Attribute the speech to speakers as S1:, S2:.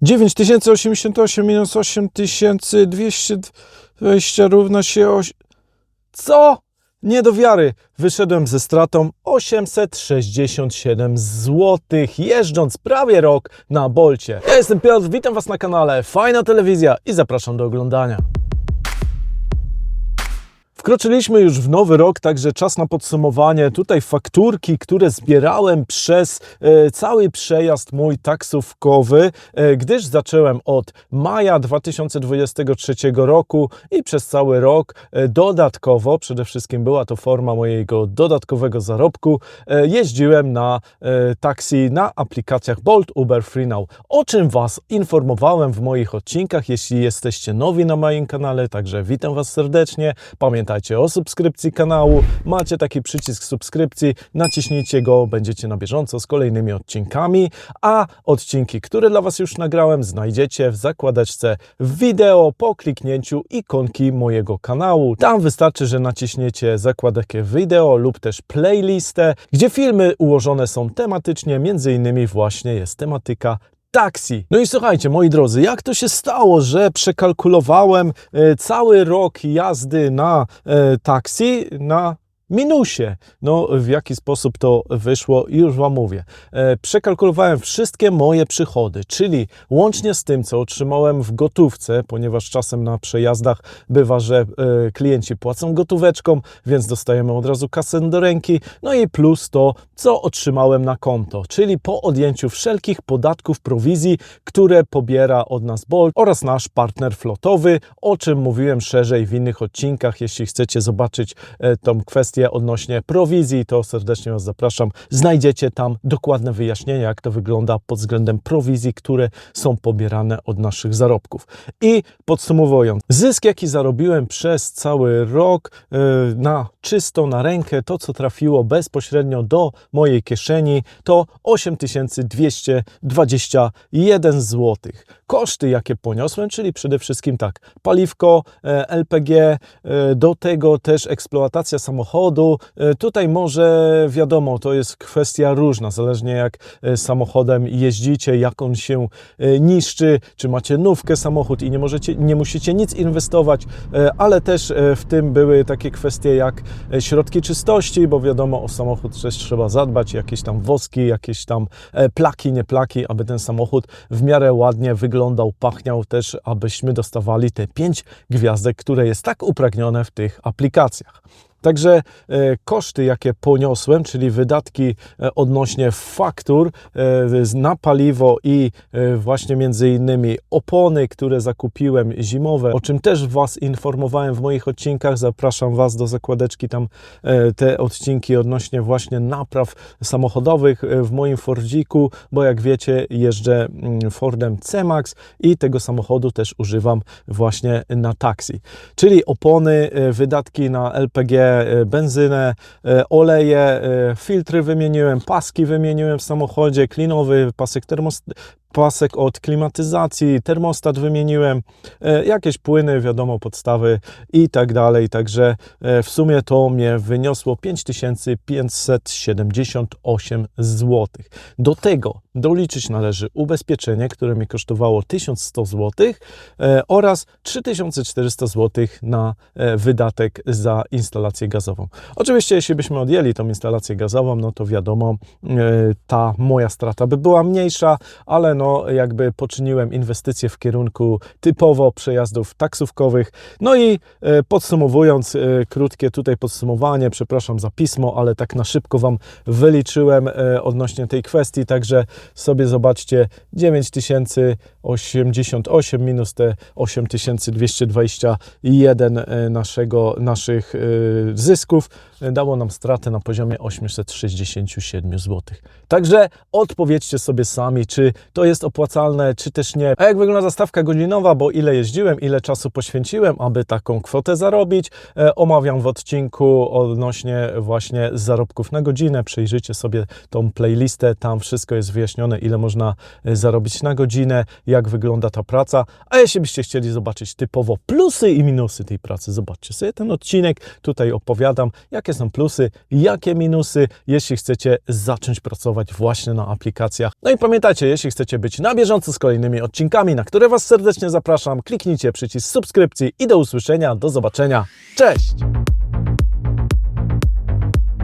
S1: 9088 minus 8220 równa się Co? Nie do wiary. Wyszedłem ze stratą 867 zł, jeżdżąc prawie rok na Bolcie. Ja jestem Piotr, witam Was na kanale Fajna Telewizja i zapraszam do oglądania. Wkroczyliśmy już w nowy rok, także czas na podsumowanie. Tutaj fakturki, które zbierałem przez cały przejazd mój taksówkowy, gdyż zacząłem od maja 2023 roku i przez cały rok dodatkowo, przede wszystkim była to forma mojego dodatkowego zarobku, jeździłem na taksi na aplikacjach Bolt, Uber, FreeNow, o czym Was informowałem w moich odcinkach. Jeśli jesteście nowi na moim kanale, także witam Was serdecznie. Pamiętajcie o subskrypcji kanału, macie taki przycisk subskrypcji, naciśnijcie go, będziecie na bieżąco z kolejnymi odcinkami, a odcinki, które dla Was już nagrałem, znajdziecie w zakładeczce wideo po kliknięciu ikonki mojego kanału. Tam wystarczy, że naciśniecie zakładkę wideo lub też playlistę, gdzie filmy ułożone są tematycznie, między innymi właśnie jest tematyka taksi. No i słuchajcie, moi drodzy, jak to się stało, że przekalkulowałem cały rok jazdy na taksi na minusie? No, w jaki sposób to wyszło, już Wam mówię. Przekalkulowałem wszystkie moje przychody, czyli łącznie z tym, co otrzymałem w gotówce, ponieważ czasem na przejazdach bywa, że klienci płacą gotóweczką, więc dostajemy od razu kasę do ręki, no i plus to, co otrzymałem na konto, czyli po odjęciu wszelkich podatków, prowizji, które pobiera od nas Bolt oraz nasz partner flotowy, o czym mówiłem szerzej w innych odcinkach. Jeśli chcecie zobaczyć tą kwestię odnośnie prowizji, to serdecznie Was zapraszam. Znajdziecie tam dokładne wyjaśnienia, jak to wygląda pod względem prowizji, które są pobierane od naszych zarobków. I podsumowując, zysk, jaki zarobiłem przez cały rok na czysto, na rękę, to co trafiło bezpośrednio do mojej kieszeni, to 8221 zł. Koszty, jakie poniosłem, czyli przede wszystkim tak, paliwko, LPG, do tego też eksploatacja samochodu. Tutaj może wiadomo, to jest kwestia różna, zależnie jak samochodem jeździcie, jak on się niszczy, czy macie nówkę samochód i nie musicie nic inwestować, ale też w tym były takie kwestie jak środki czystości, bo wiadomo, o samochód też trzeba zadbać, jakieś tam woski, jakieś tam plaki, nie plaki, aby ten samochód w miarę ładnie wyglądał, pachniał też, abyśmy dostawali te 5 gwiazdek, które jest tak upragnione w tych aplikacjach. Także koszty, jakie poniosłem, czyli wydatki odnośnie faktur na paliwo i właśnie między innymi opony, które zakupiłem zimowe, o czym też Was informowałem w moich odcinkach. Zapraszam Was do zakładeczki, tam te odcinki odnośnie właśnie napraw samochodowych w moim Fordziku, bo jak wiecie, jeżdżę Fordem C-Max i tego samochodu też używam właśnie na taksi. Czyli opony, wydatki na LPG, benzynę, oleje, filtry wymieniłem, paski wymieniłem w samochodzie, klinowy, pasek od klimatyzacji, termostat wymieniłem, jakieś płyny, wiadomo, podstawy i tak dalej. Także w sumie to mnie wyniosło 5578 zł. Do tego doliczyć należy ubezpieczenie, które mi kosztowało 1100 zł oraz 3400 zł na wydatek za instalację gazową. Oczywiście, jeśli byśmy odjęli tą instalację gazową, no to wiadomo, ta moja strata by była mniejsza, ale no jakby poczyniłem inwestycje w kierunku typowo przejazdów taksówkowych. No i podsumowując, krótkie tutaj podsumowanie, przepraszam za pismo, ale tak na szybko Wam wyliczyłem odnośnie tej kwestii, także sobie zobaczcie, 9088 minus te 8221 naszych zysków dało nam stratę na poziomie 867 zł. Także odpowiedzcie sobie sami, czy to jest opłacalne, czy też nie. A jak wygląda stawka godzinowa, bo ile jeździłem, ile czasu poświęciłem, aby taką kwotę zarobić, omawiam w odcinku odnośnie właśnie zarobków na godzinę. Przejrzyjcie sobie tą playlistę, tam wszystko jest wyjaśnione, ile można zarobić na godzinę, jak wygląda ta praca. A jeśli byście chcieli zobaczyć typowo plusy i minusy tej pracy, zobaczcie sobie ten odcinek, tutaj opowiadam, jakie są plusy, jakie minusy, jeśli chcecie zacząć pracować właśnie na aplikacjach. No i pamiętajcie, jeśli chcecie być na bieżąco z kolejnymi odcinkami, na które Was serdecznie zapraszam. Kliknijcie przycisk subskrypcji i do usłyszenia, do zobaczenia. Cześć!